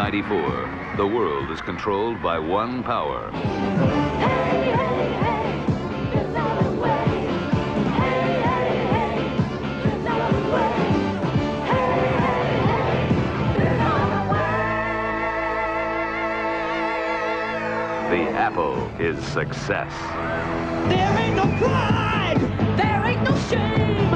1994, the world is controlled by one power. The apple is success. There ain't no pride, there ain't no shame,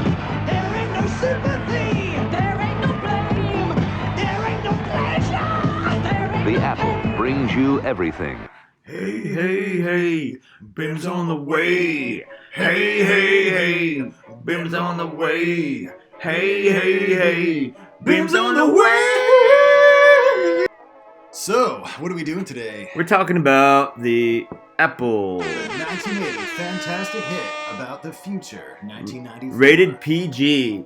there ain't no sympathy, there ain't no blame, there ain't no pleasure, there ain't The no apple pain. brings you everything. Hey, hey, hey, Bim's on the way. Hey, hey, hey, Bim's on the way. Hey, hey, hey, Bim's on the way. So, what are we doing today? We're talking about the apple. The 1980 fantastic hit about the future, 1994. Rated PG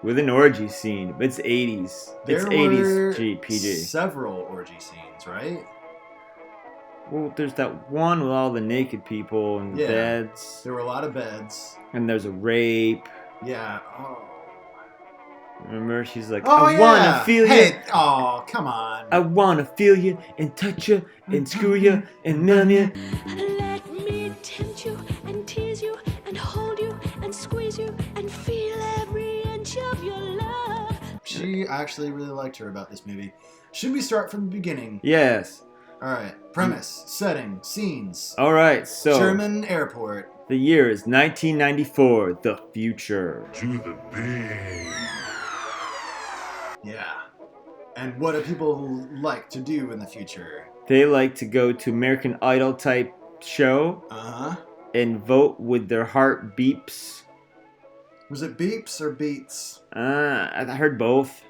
with an orgy scene. It's 80s. There It's were 80s PG. several orgy scenes, right? Well, there's that one with all the naked people and Yeah. beds. There were a lot of beds. And there's a rape. Yeah. Oh. Remember, she's like, Oh, I wanna feel Hey, you. oh, come on. I wanna feel you and touch you and screw you and numb you. Let me tempt you and tease you and hold you and squeeze you and feel every inch of your love. She actually really liked her about this movie. Should we start from the beginning? Yes. All right. Premise, setting, scenes. All right. So Sherman Airport. the year is 1994. The future. Yeah. And what do people like to do in the future? They like to go to American Idol type show Uh-huh. and vote with their heart beeps. Was it beeps or beats? I heard both.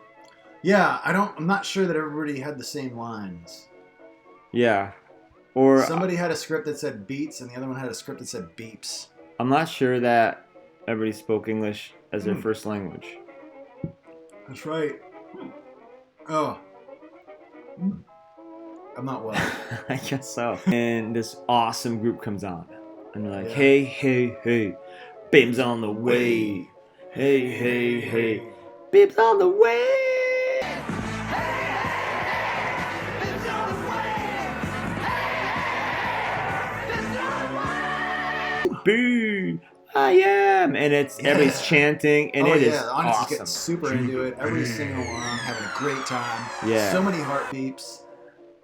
Yeah, I'm not sure that everybody had the same lines. Yeah. Or Somebody had a script that said beats and the other one had a script that said beeps. I'm not sure that everybody spoke English as their Hmm. first language. That's right. Oh. I'm not well. I guess so. And this awesome group comes on. And they're like, Yeah. hey, hey, hey, Bim's on the way. Hey, hey, hey, Bim's on the way. Boo, I am. And it's everybody's chanting, and it is the audience is getting awesome. super into it. Everybody's singing along, having a great time. Yeah. So many heart beeps.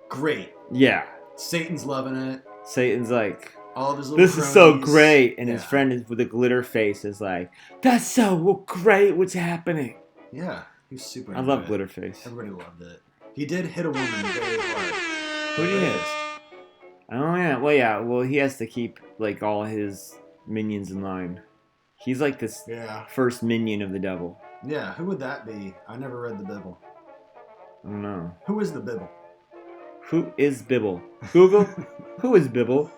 Great. Yeah. Satan's loving it. Satan's like, All of his little this is so cronies. great. And his Yeah. friend is with a glitter face is like, that's so great. What's happening? Yeah, he was super I into love it. glitter face. Everybody loved it. He did hit a woman very hard. Who did he hit? Oh yeah. Well, yeah. Well, he has to keep like all his minions in line. He's like this Yeah. first minion of the devil. Yeah, who would that be? I never read the Bible. I don't know. Who is the Bible? Who is Bibble? Google. Who is Bibble?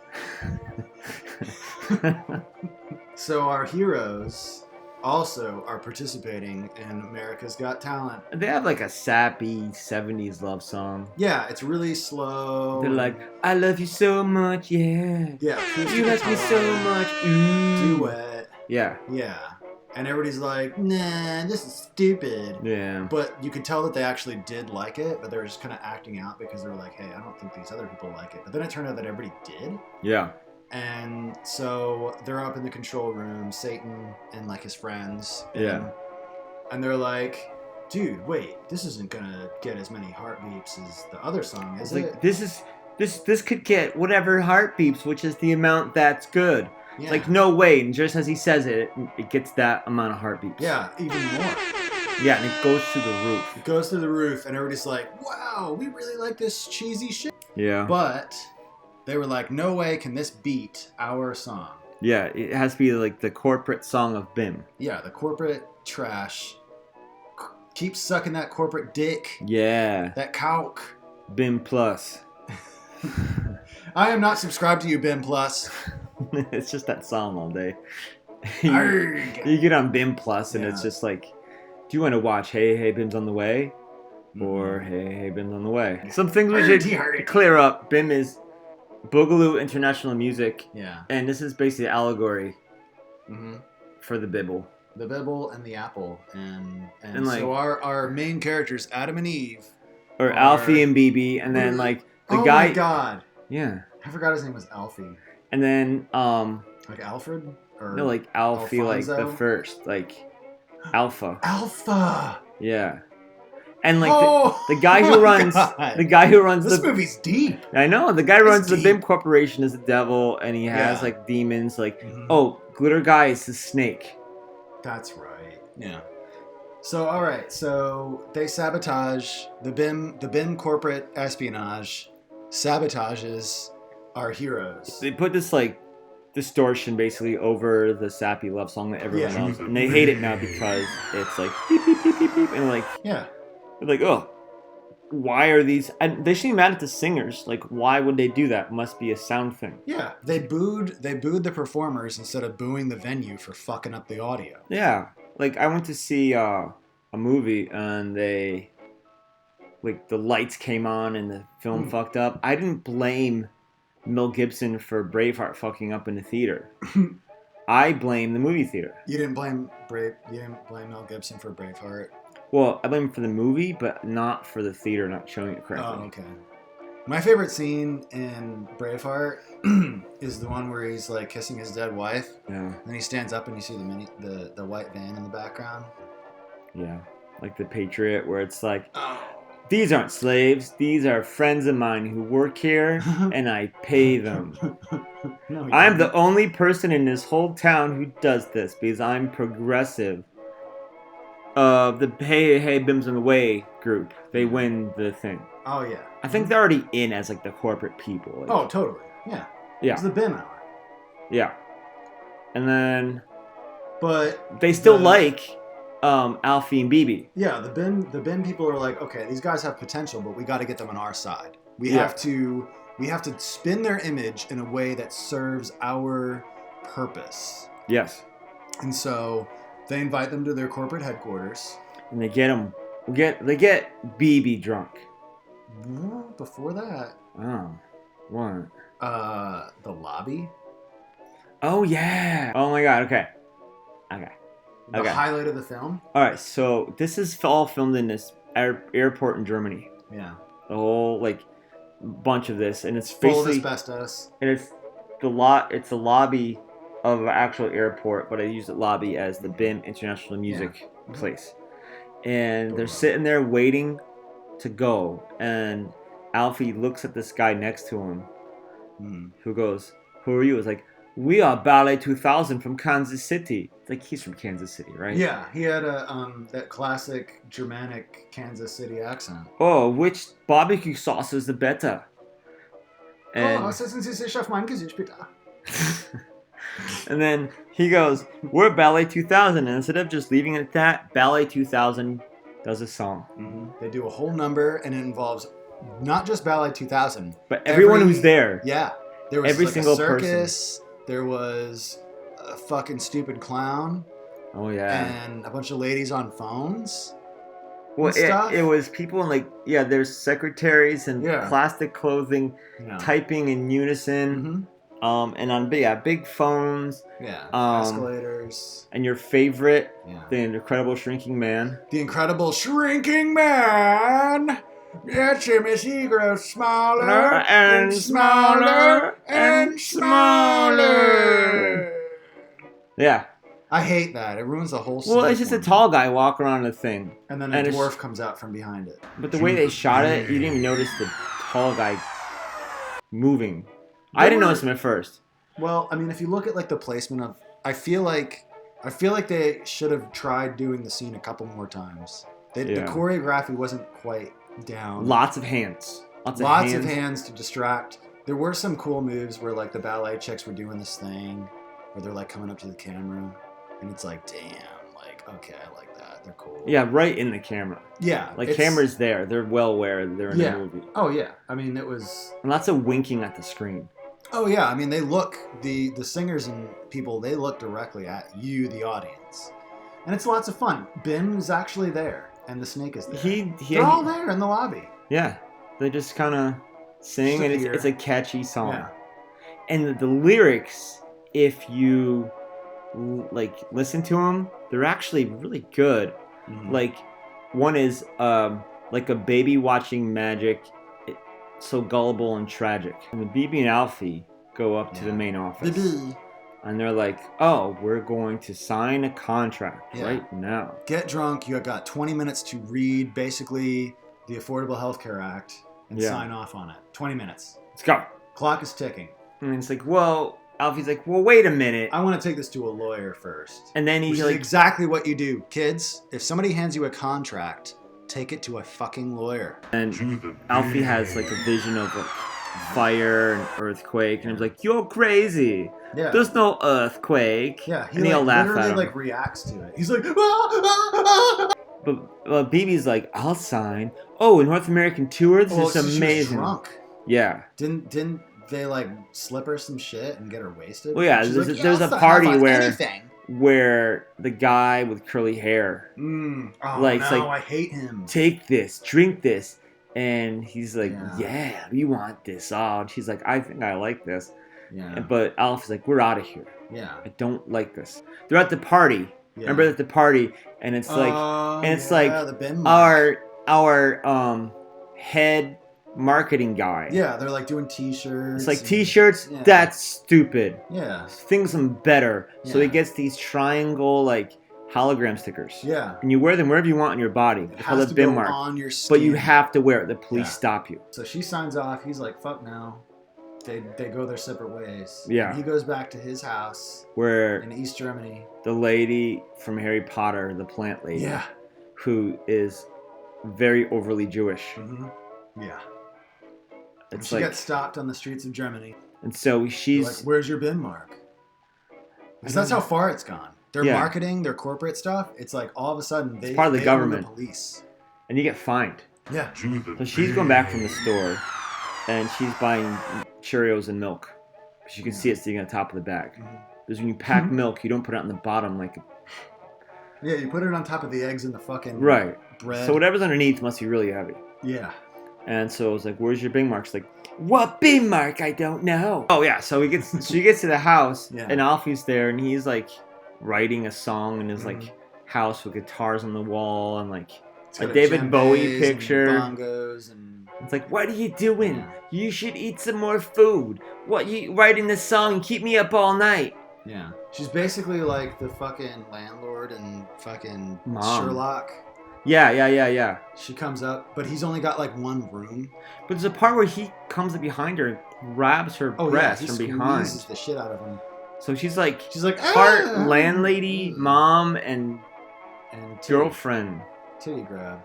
So our heroes also are participating in America's Got Talent. They have like a sappy 70s love song. Yeah, it's really slow. They're like, I love you so much, yeah. yeah, acoustic You like me so guitar, much, ooh. duet. Yeah, Yeah. And everybody's like, nah, this is stupid. yeah. But you could tell that they actually did like it, but they were just kind of acting out because they were like, hey, I don't think these other people like it. But then it turned out that everybody did. Yeah. And so they're up in the control room, Satan and like his friends. Yeah. And they're like, dude, wait, this isn't gonna get as many heartbeats as the other song, is It's it? like, this could get whatever heart beeps, which is the amount that's good. Yeah. It's like, no way. And just as he says it, it gets that amount of heartbeats. Yeah, even more. Yeah, and it goes to the roof. It goes through the roof, and everybody's like, wow, we really like this cheesy shit. Yeah. But they were like, no way can this beat our song. Yeah, it has to be like the corporate song of Bim. Yeah, the corporate trash. Keep sucking that corporate dick. Yeah. That cock. Bim Plus. I am not subscribed to you, Ben Plus. It's just that song all day. Arrgh. You get on Bim Plus and Yeah. it's just like, do you want to watch Hey Hey Bim's on the Way? Or Mhm. Hey Hey Bim's on the Way? Some things we Arrgh, should arrgh. clear up. Bim is Boogaloo International Music, Yeah. and this is basically allegory hmm for the Bible. The Bibble and the Apple. And And, like- so our main characters, Adam and Eve, or Alfie and BB, and then like the oh guy. my god. Yeah. I forgot his name was Alfie. And then Like Alfred? Or no, like Alfie, like the Alfonso? first, like Alpha. Alpha. Yeah. And like Oh, the guy my who runs God. the guy who runs This the movie's deep. I know the guy who runs the deep. BIM Corporation is the devil, and he has Yeah. like demons. Like Mhm. oh, Glitter Guy is the snake. That's right. Yeah. So all right. So they sabotage the BIM corporate espionage sabotages our heroes. They put this like distortion basically over the sappy love song that everyone Yeah. loves, and they hate it now because it's like beep beep beep beep beep, and like Yeah. they're like oh, why are these? And they should be mad at the singers. Like why would they do that? Must be a sound thing. Yeah. They booed the performers instead of booing the venue for fucking up the audio. Yeah, like I went to see a movie and they like the lights came on and the film fucked up. I didn't blame Mel Gibson for Braveheart fucking up in the theater. I blame the movie theater. You didn't blame Mel Gibson for Braveheart. Well, I blame him for the movie, but not for the theater not showing it correctly. Oh, okay. My favorite scene in Braveheart is the one where he's like kissing his dead wife. Yeah, Then he stands up and you see the white van in the background. yeah. Like the Patriot, where it's like, Oh. these aren't slaves. These are friends of mine who work here, and I pay them. No, I'm the only person in this whole town who does this because I'm progressive. The Hey Bims on the Way group, they win the thing. Oh yeah. I think they're already in as like the corporate people. Like, Oh totally. Yeah. yeah, It's the BIM hour. yeah. And then But they still the- like Alfie and BB. Yeah, the BIM people are like, okay, these guys have potential, but we got to get them on our side. We Yeah. have to spin their image in a way that serves our purpose. Yes, And so they invite them to their corporate headquarters. and they get BB drunk. Before that, Oh, what? the lobby, Oh yeah. Oh my god. Okay. the Okay. highlight of the film. All right. So this is all filmed in this airport in Germany. Yeah, The whole like bunch of this, and it's full of basically asbestos. and it's the lobby of an actual airport, but I use the lobby as the BIM International Music place. And they're sitting there waiting to go, and Alfie looks at this guy next to him, who goes, "Who are you?" It's like, "We are Ballet 2000 from Kansas City." It's like he's from Kansas City, right? Yeah, he had a that classic Germanic Kansas City accent. Oh, which barbecue sauce is the better? And setzen Sie sich auf mein Gesicht, bitte. And then he goes, "We're Ballet 2000," and instead of just leaving it at that, Ballet 2000 does a song. They do a whole number, and it involves not just Ballet 2000, But everyone every- who's there, Yeah, there was Every like single a circus. There was a fucking stupid clown, oh yeah. and a bunch of ladies on phones. Well, and stuff. it was people in like there's secretaries and Yeah. plastic clothing, Yeah. typing in unison, and on big phones, Yeah. Um, Escalators. and your favorite, Yeah. the Incredible Shrinking Man. The Incredible Shrinking Man. Yeah, Jimmy grows smaller And smaller and smaller. Yeah. I hate that. It ruins the whole. Well, it's snow just a for me. tall guy walking around a thing. And then and a it's- dwarf comes out from behind it. But the way they shot it, you didn't even notice the tall guy moving. I didn't notice him at first. Well, I mean, if you look at like the placement of, I feel like they should have tried doing the scene a couple more times. The Yeah. choreography wasn't quite down. Lots of hands. Lots of hands to distract. There were some cool moves where like the ballet chicks were doing this thing, where they're like coming up to the camera, and it's like, damn, like okay, I like that. They're cool. Yeah, right in the camera. Yeah. Like it's- cameras there. They're well aware they're in Yeah. the movie. Oh yeah. I mean, it was. And lots of winking at the screen. Oh yeah. I mean, they look the singers and people. They look directly at you, the audience, and it's lots of fun. Ben is actually there, and the snake is there. They're all there in the lobby. Yeah. They just kind of sing, Just and here. it's a catchy song. Yeah. And the lyrics, if you like listen to them, they're actually really good. Mhm. Like one is like a baby watching magic, so gullible and tragic. And the BB and Alfie go up to the main office. BB. And they're like, oh, we're going to sign a contract right now. Get drunk. You got 20 minutes to read basically the Affordable Health Care Act and sign off on it. 20 minutes. Let's go. Clock is ticking. And it's like, well, Alfie's like, well, wait a minute. I want to take this to a lawyer first. And then he's which like, is exactly what you do. Kids, if somebody hands you a contract, take it to a fucking lawyer. And Alfie has like a vision of like fire and earthquake. And he's like, you're crazy. Yeah. There's no earthquake. Yeah, he and he'll laugh literally at him. reacts to it. He's like, ah. But BB's like, I'll sign. Oh, a North American tour? This is amazing. She was drunk. Yeah. Didn't they slip her some shit and get her wasted? Well, yeah, there's a party where the guy with curly hair I hate him. Take this, drink this. And he's like, yeah, we want this. Oh, and she's like, I think I like this. Yeah. But Alf's like, we're out of here. Yeah. I don't like this. They're at the party. Yeah. Remember at the party, and it's like, the bin mark. our head marketing guy. Yeah, they're like doing T-shirts. It's like T-shirts. Yeah. That's stupid. Yeah. Think some better. Yeah. So he gets these triangle hologram stickers. Yeah. And you wear them wherever you want on your body. It has to go on your skin. But you have to wear it. The police stop you. So she signs off. He's like, fuck no. They go their separate ways. Yeah. And he goes back to his house. Where in East Germany. The lady from Harry Potter, the plant lady. Yeah. Who is very overly Jewish. Mm-hmm. Yeah. It's she gets stopped on the streets of Germany. And so she's like, where's your bin mark? Because that's how far it's gone. Their marketing, their corporate stuff, it's like all of a sudden it's part of the government. The police. And you get fined. Yeah. So she's going back from the store and she's buying Cheerios and milk. Because you can see it sitting on top of the bag. Mm-hmm. Because when you pack milk, you don't put it on the bottom like... Yeah, you put it on top of the eggs and the fucking bread. So whatever's underneath must be really heavy. Yeah. And so I was like, where's your bin mark? She's like, what bin mark? I don't know. Oh, yeah. So she gets to the house and Alfie's there and he's like writing a song in his house with guitars on the wall and a David Bowie picture. And bongos and... It's like, what are you doing? Yeah. You should eat some more food. What, you writing this song and keep me up all night? Yeah. She's basically like the fucking landlord and fucking Mom. Sherlock. Yeah. She comes up, but he's only got one room. But there's a part where he comes up behind her and grabs her breast from behind. He the shit out of him. So she's like part landlady, mom, and girlfriend. Titty grab.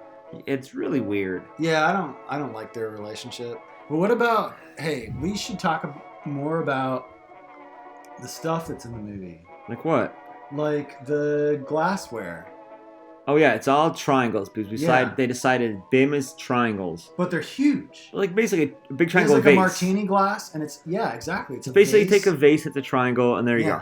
It's really weird. Yeah, I don't like their relationship. But what about, hey, we should talk more about the stuff that's in the movie. Like what? Like the glassware. Oh yeah, it's all triangles because they decided BIM is triangles. But they're huge. Like basically a big triangle it's vase. A martini glass, and it's exactly. It's basically take a vase, it's a triangle, and there you go.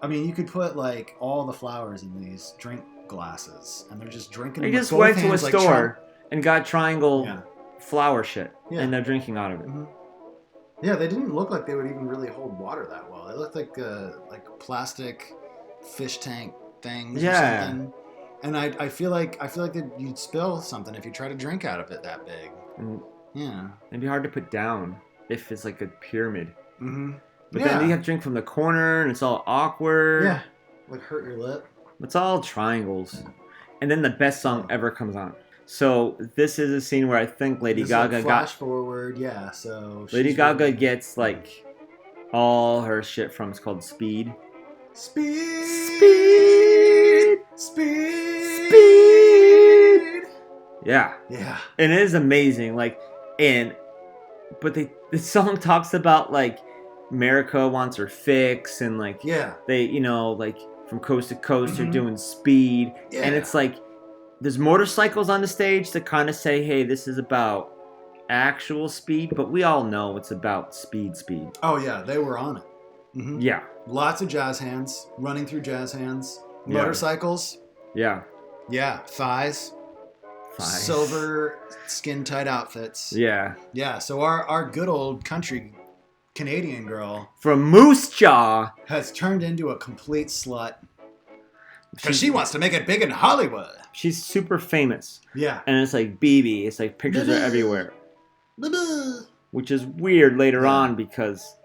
I mean, you could put all the flowers in these drink glasses, and they're just drinking. They just went to a store and got triangle flower shit, and they're drinking out of it. Mm-hmm. Yeah, they didn't look like they would even really hold water that well. They looked like plastic fish tank things or something. And I feel like that you'd spill something if you try to drink out of it that big. Yeah. It'd be hard to put down if it's like a pyramid. Mm-hmm. But then you have to drink from the corner and it's all awkward. Yeah. Hurt your lip. It's all triangles. And then the best song ever comes on. So this is a scene where I think Lady Gaga flash forward, so Lady Gaga gets all her shit from, it's called Speed. Speed. Yeah. And it is amazing. But the song talks about America wants her fix and they from coast to coast they're doing speed. Yeah. And it's there's motorcycles on the stage to kind of say, hey, this is about actual speed, but we all know it's about speed. Oh yeah, they were on it. Mm-hmm. Yeah. Lots of jazz hands running through jazz hands. Motorcycles. Yeah. Yeah. Thighs. Silver skin tight outfits. Yeah. Yeah. So our good old country Canadian girl from Moose Jaw has turned into a complete slut. Because she wants to make it big in Hollywood. She's super famous. Yeah. And it's like BB. It's like pictures are everywhere. Which is weird later on because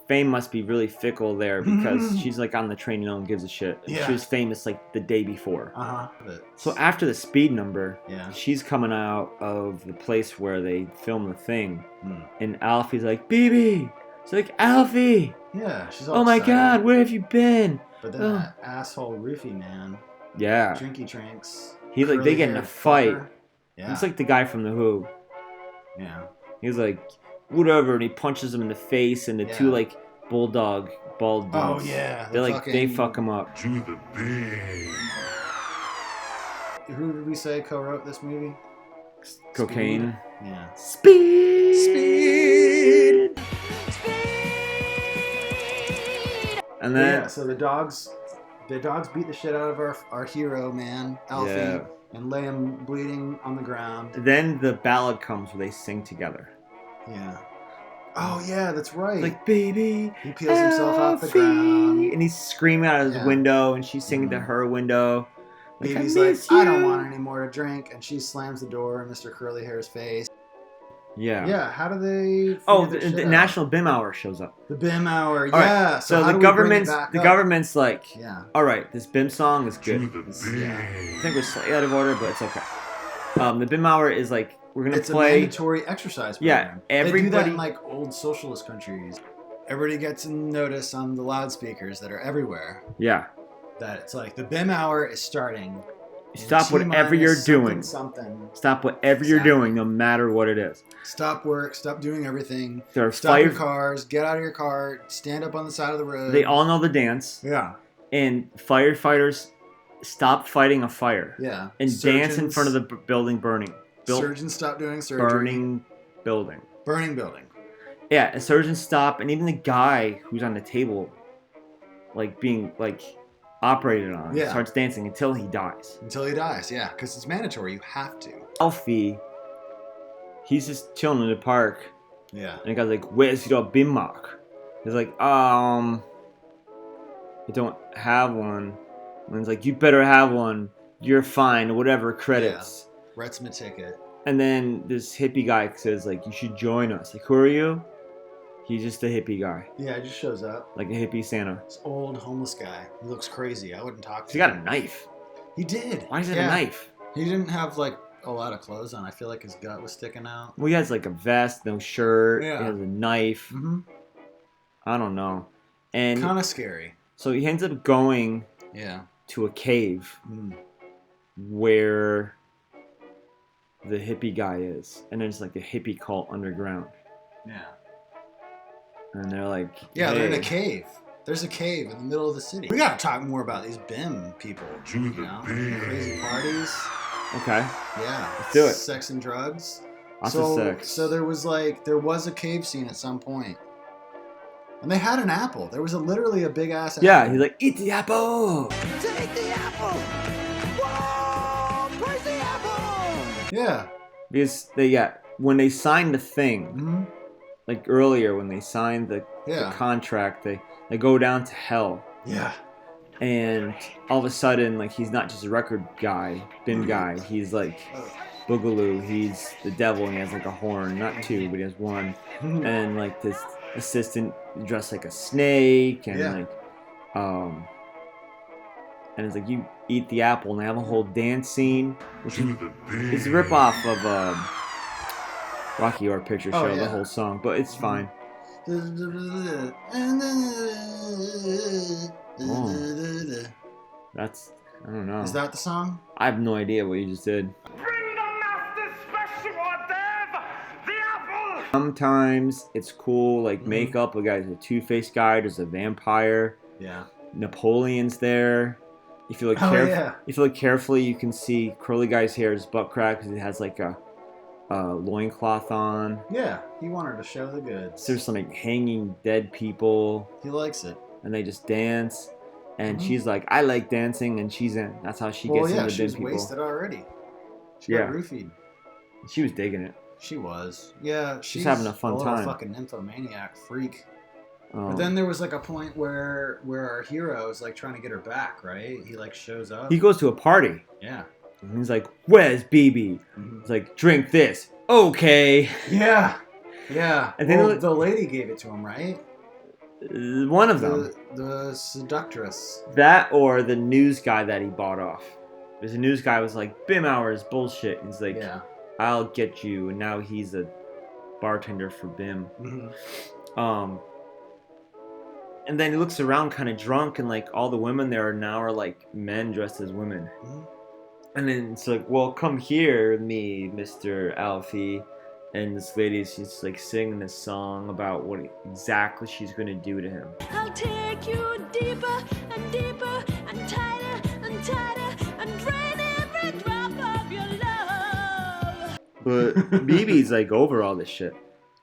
fame must be really fickle there because she's like on the train and no one gives a shit. Yeah. She was famous like the day before. Uh-huh. So after the speed number, Yeah. she's coming out of the place where they film the thing. And Alfie's like, BB! It's like, Alfie! Yeah, she's all Oh my excited. God, where have you been? But then that asshole roofie man, Yeah. Drinky Drinks. He like they get in a fight. Yeah. It's like the guy from The Who. Yeah. He's like, whatever, and he punches him in the face, and the two like bulldog bald dudes. Oh yeah. They're like they fuck him up. To the big. Who did we say co-wrote this movie? Cocaine. Speed? Yeah. Speed. And then so the dogs beat the shit out of our hero man, Alfie, and lay him bleeding on the ground. then the ballad comes where they sing together. Yeah. Oh yeah, that's right. Like, baby, he peels himself off the Alfie. ground. And he's screaming out of his window, and she's singing to her window. Like, Baby's I like, miss I don't you." want any more to drink, and she slams the door in Mr. Curly Hair's face. Yeah. Yeah, how do they? Oh, figure the this shit out? National BIM Hour shows up. The BIM hour, All right, yeah. So how the do we bring it government's back the up? government's like, Yeah. all right, this BIM song is good. To the big. I think we're slightly out of order, but it's okay. The BIM Hour is like we're gonna It's play. a mandatory exercise Yeah, program. They do that everybody- in like old socialist countries. Everybody gets a notice on the loudspeakers that are everywhere Yeah. that it's like the BIM hour is starting. Stop whatever you're doing. Something. Stop whatever you're doing, no matter what it is. Stop work. Stop doing everything. There are Stop your five. cars. Get out of your car. Stand up on the side of the road. They all know the dance, Yeah. and firefighters stop fighting a fire Yeah. and dance in front of the building burning. Surgeons stop doing surgery. Burning building. Burning building. Yeah, and surgeons stop, and even the guy who's on the table, like being like operated on, Yeah. starts dancing until he dies. Until he dies. Yeah, because it's mandatory. You have to. Alfie, he's just chilling in the park, Yeah. and the guy's like, "Where's your BIM mark?" He's like, I don't have one. And he's like, "You better have one. You're fine. Whatever credits." Writes him a ticket. And then this hippie guy says, like, "You should join us." Like, who are you? He's just a hippie guy, Yeah, he just shows up. like a hippie Santa. This old homeless guy. He looks crazy. I wouldn't talk to He him. got a knife. He did. Why does he have a knife? He didn't have like a lot of clothes on. I feel like his gut was sticking out. Well, he has like a vest, no shirt. Yeah. He has a knife. Mm-hmm. I don't know. And Kind of scary. so he ends up going Yeah. to a cave Mm. where the hippie guy is, and there's like a hippie cult underground, Yeah. and they're like, Yeah, they're in a "Hey." cave. There's a cave in the middle of the city. We gotta talk more about these BIM people. To You the know, big. crazy parties. Okay, Yeah. Let's do it. Sex and drugs. lots so, of sex. So there was a cave scene at some point. And they had an apple. There was literally a big ass apple. Yeah, he's like, "Eat the apple." Take the apple! Whoa! Praise the apple! Yeah. Because when they signed the thing, Mm-hmm. like earlier when they signed the Yeah. contract, they go down to hell. Yeah. And all of a sudden, like, he's not just a record guy, BIM guy. He's like Boogaloo. He's the devil, and he has like a horn, not two, but he has one. And like this assistant dressed like a snake, and Yeah. like, and it's like, you eat the apple, and they have a whole dance scene, which To is the big. it's a ripoff of Rocky Horror Picture Show, Oh, the yeah. whole song, but it's fine. That's I don't know. Is that the song? I have no idea what you just did. Bring the master special hors d'oeuvre! The apple! Sometimes it's cool, like Mhm. makeup. The guy's a two-faced guy. There's a vampire. Yeah. Napoleon's there. If you look Oh, yeah. if you look carefully, you can see Curly Guy's hair is butt crack because it has like a loincloth on. Yeah. He wanted to show the goods. There's some like hanging dead people, He likes it. and they just dance. And Mhm. she's like, "I like dancing," and she's in. That's how she Well, gets yeah, into she BIM was people. wasted already. She Yeah. got roofied. She was digging it. She was. Yeah, she's having a fun little time. fucking nymphomaniac freak. But then there was like a point where our hero is like trying to get her back, right? He like shows up. He goes to a party. Yeah. And he's like, "Where's BB?" Mm-hmm. He's like, "Drink this." Okay. Yeah. Yeah. And then well, the lady gave it to him, right? One of them. The seductress. That or the news guy that he bought off. Because the news guy was like, "Bim hour is bullshit." And he's like, Yeah. "I'll get you." And now he's a bartender for Bim. Mm-hmm. And then he looks around kind of drunk, and like all the women there now are like men dressed as women. Mm-hmm. And then it's like, "Well, come here with me, Mr. Alfie." And this lady, she's like singing this song about what exactly she's gonna do to him. I'll take you deeper and deeper and tighter and tighter and drain every drop of your love. But BB's like over all this shit.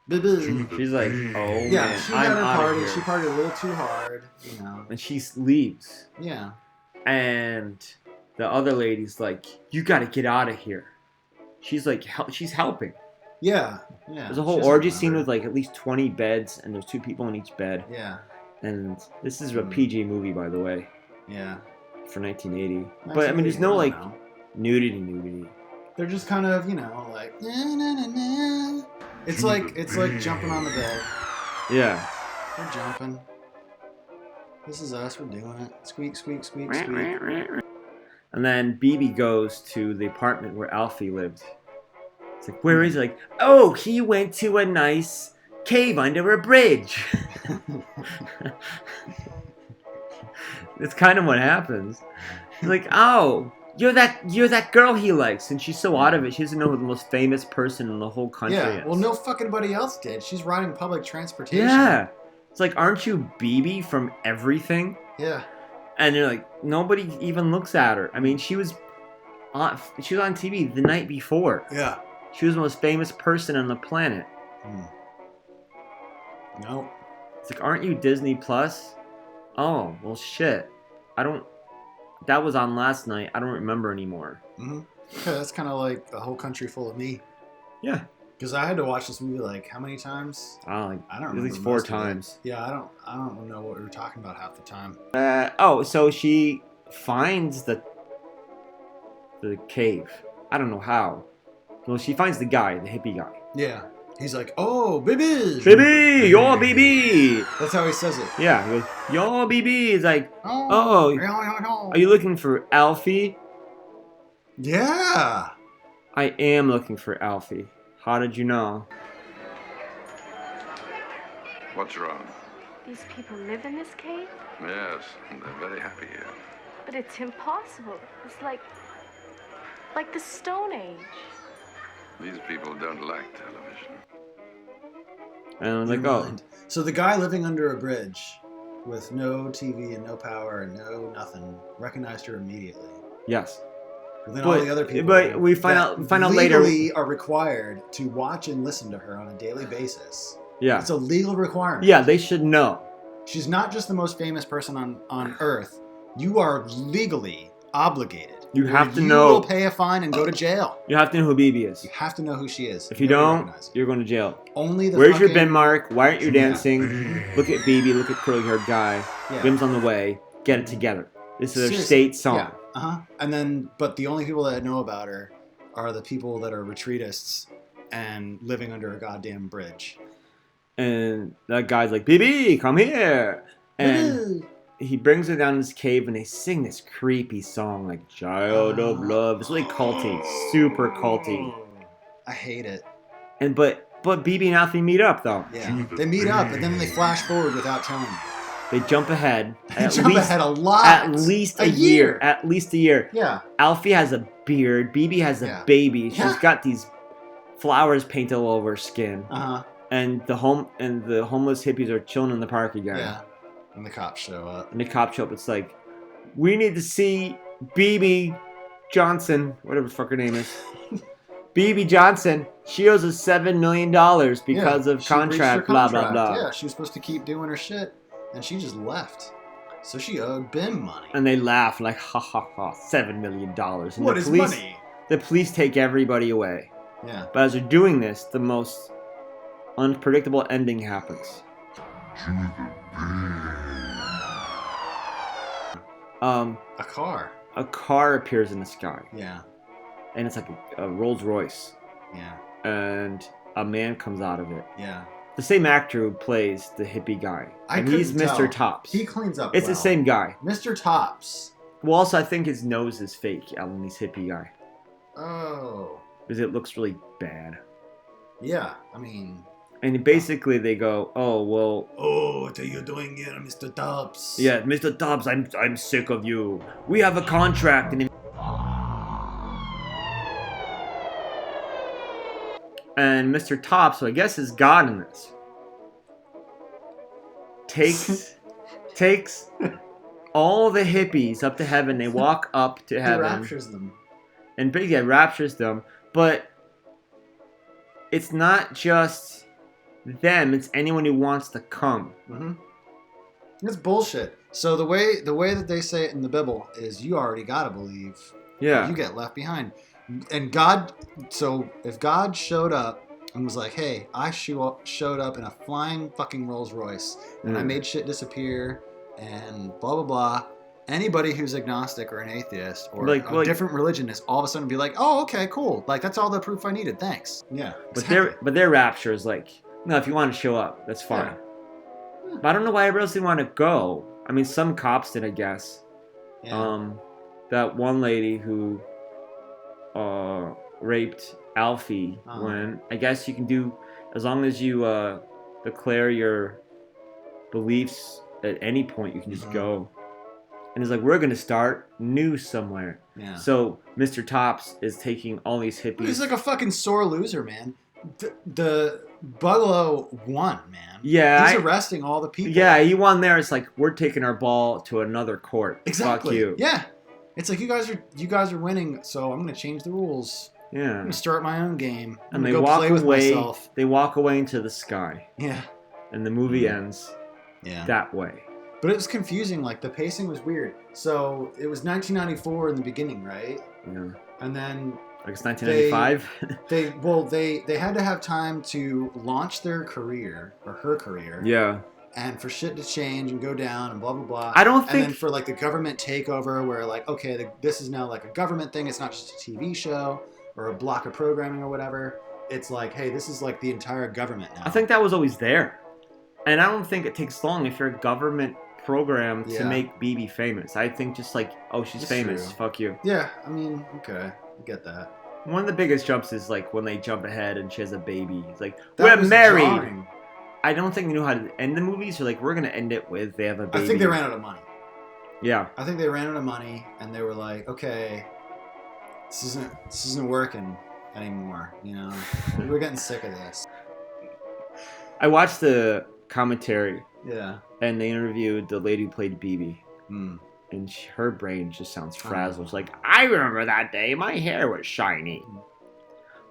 Baby. She's like, "Oh Yeah, man, she I'm had her out party. of She here." partied a little too hard, you know. And she leaves. Yeah. And the other lady's like, "You gotta get out of here." She's like, she's helping. Yeah. There's a whole She's orgy not scene her. with like at least 20 beds, and there's 2 people in each bed. Yeah. And this is a PG movie, by the way, Yeah. for 1980. But I mean, there's no I like don't know. nudity. They're just kind of, you know, like na, na, na, na. It's like jumping on the bed. Yeah. We're jumping. This is us. We're doing it. Squeak, squeak, squeak, squeak. And then BB goes to the apartment where Alfie lived. It's like, "Where is he?" Like, "Oh, he went to a nice cave under a bridge." It's kind of what happens. He's like, "Oh, you're that girl he likes," and she's so out of it. She doesn't know who the most famous person in the whole country Yeah. is. Well, no fucking buddy else did. She's riding public transportation. Yeah. It's like, "Aren't you BB from everything?" Yeah. And you're like, nobody even looks at her. I mean, she was on TV the night before. Yeah. She was the most famous person on the planet. Nope. It's like, "Aren't you Disney Plus?" Oh, well, shit. That was on last night. I don't remember anymore. Mm-hmm. Yeah, that's kind of like A Whole Country Full of Me. Yeah. Because I had to watch this movie like how many times? I don't remember. At least 4 most of it. times. Yeah, I don't know what we were talking about half the time. So she finds the cave. I don't know how. Well, she finds the guy, the hippie guy. Yeah. He's like, "Oh, baby, "Baby, yo, BB." That's how he says it. Yeah, he goes, "Yo, BB." It's like, Oh, "Are you looking for Alfie?" Yeah. "I am looking for Alfie. How did you know?" What's wrong? These people live in this cave? Yes, and they're very happy here. But it's impossible. It's like the Stone Age. These people don't like television. And I'm like, Never "Oh." mind. So the guy living under a bridge with no TV and no power and no nothing recognized her immediately. Yes. But then all the other people. But we find out later. Legally are required to watch and listen to her on a daily basis. Yeah. It's a legal requirement. Yeah, they should know. She's not just the most famous person on Earth. You are legally obligated. You have to You know. will pay a fine and go to jail. You have to know who BB is. You have to know who she is. If you Nobody don't, recognizes it. you're going to jail. Only the Where's your fucking- bin mark? Why aren't you Yeah. dancing? Look at BB. Look at curly-haired guy. Yeah. Bim's on the way. Get it together. This is their Seriously. state song. Yeah. And then, but the only people that know about her are the people that are retreatists and living under a goddamn bridge. And that guy's like, "BB, come here." And he brings her down this cave, and they sing this creepy song like "Child of Love." It's really culty, super culty. I hate it. And but BB and Alfie meet up though. Yeah, they meet up, and then they flash forward without telling you. They jump ahead. They jump ahead a lot. At least a year. At least a year. Yeah. Alfie has a beard. BB has a baby. She's Yeah. got these flowers painted all over her skin. Uh-huh. And the homeless hippies are chilling in the park again. Yeah. And the cops show up. And the cops show up. It's like, "We need to see BB Johnson," whatever the fuck her name is. BB Johnson. She owes us $7 million because of She breached her contract, blah, blah, contract. blah. Yeah, she was supposed to keep doing her shit, and she just left. So she owed Bim money. And they laugh like, "Ha ha ha, $7 million. And What the is police, money? The police take everybody away. Yeah. But as they're doing this, the most unpredictable ending happens. A car. A car appears in the sky, Yeah. and it's like a Rolls Royce, Yeah. and a man comes out of it. Yeah. The same actor who plays the hippie guy, and he's couldn't Mr. tell. Tops. He cleans up. It's well. the same guy. Mr. Tops. Well, also I think his nose is fake, Alan. He's hippie guy, Oh. because it looks really bad. Yeah. I mean. And basically they go, oh well. Oh, what are you doing here, Mr. Tops? Yeah, Mr. Dobbs, I'm sick of you. We have a contract, and Mr. Tops, who I guess is God in this, takes all the hippies up to heaven. They walk up to He heaven. raptures them. And basically raptures them, but it's not just them, it's anyone who wants to come. Mm-hmm. It's bullshit. So the way that they say it in the Bible is you already gotta believe. Yeah. You get left behind. And God, so if God showed up and was like, hey, I showed up in a flying fucking Rolls Royce and I made shit disappear and blah, blah, blah. Anybody who's agnostic or an atheist or a different religion is all of a sudden be like, oh, okay, cool. Like, that's all the proof I needed. Thanks. Yeah. But their rapture is like, no, if you want to show up, that's fine. Yeah. But I don't know why everybody else didn't want to go. I mean, some cops did, I guess. Yeah. That one lady who raped Alfie, when I guess you can do, as long as you declare your beliefs at any point, you can just go. And it's like, we're going to start new somewhere. Yeah. So Mr. Tops is taking all these hippies. He's like a fucking sore loser, man. The Bugalo won, man. Yeah. He's arresting all the people. Yeah, he won there. It's like, we're taking our ball to another court. Exactly. Fuck you. Yeah. It's like, you guys are winning, so I'm going to change the rules. Yeah. I'm going to start my own game. And they walk away. They walk away into the sky. Yeah. And the movie ends that way. But it was confusing. Like, the pacing was weird. So it was 1994 in the beginning, right? Yeah. And then I guess 1995. They had to have time to launch their career or her career. Yeah. And for shit to change and go down and blah blah blah. And then for like the government takeover, where like, okay, this is now like a government thing. It's not just a TV show or a block of programming or whatever. It's like, hey, this is like the entire government now. I think that was always there, and I don't think it takes long if you're a government program to make BB famous. I think just like, oh, she's famous. True. Fuck you. Yeah, I mean, okay, I get that. One of the biggest jumps is like when they jump ahead and she has a baby. It's like, we're married. Jarring. I don't think they knew how to end the movie, so like, we're gonna end it with they have a baby. I think they ran out of money. Yeah. I think they ran out of money, and they were like, okay, this isn't working anymore. You know, we're getting sick of this. I watched the commentary. Yeah. And they interviewed the lady who played BB. And her brain just sounds frazzled. It's like, I remember that day. My hair was shiny.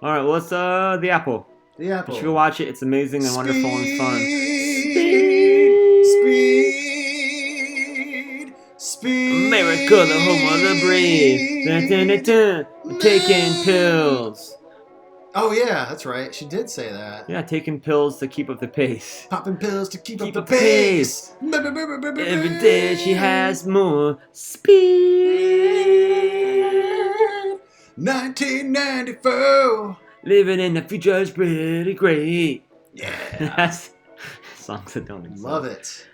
All right, what's the Apple? The Apple. You should go watch it. It's amazing and wonderful and fun. Speed. America, the home of the brave. Dun, dun, dun, dun. Taking pills. Oh, yeah, that's right. She did say that. Yeah, taking pills to keep up the pace. Popping pills to keep up the pace. Every day she has more speed. 1994. Living in the future is pretty great. Yeah. That's songs that don't exist. Love it.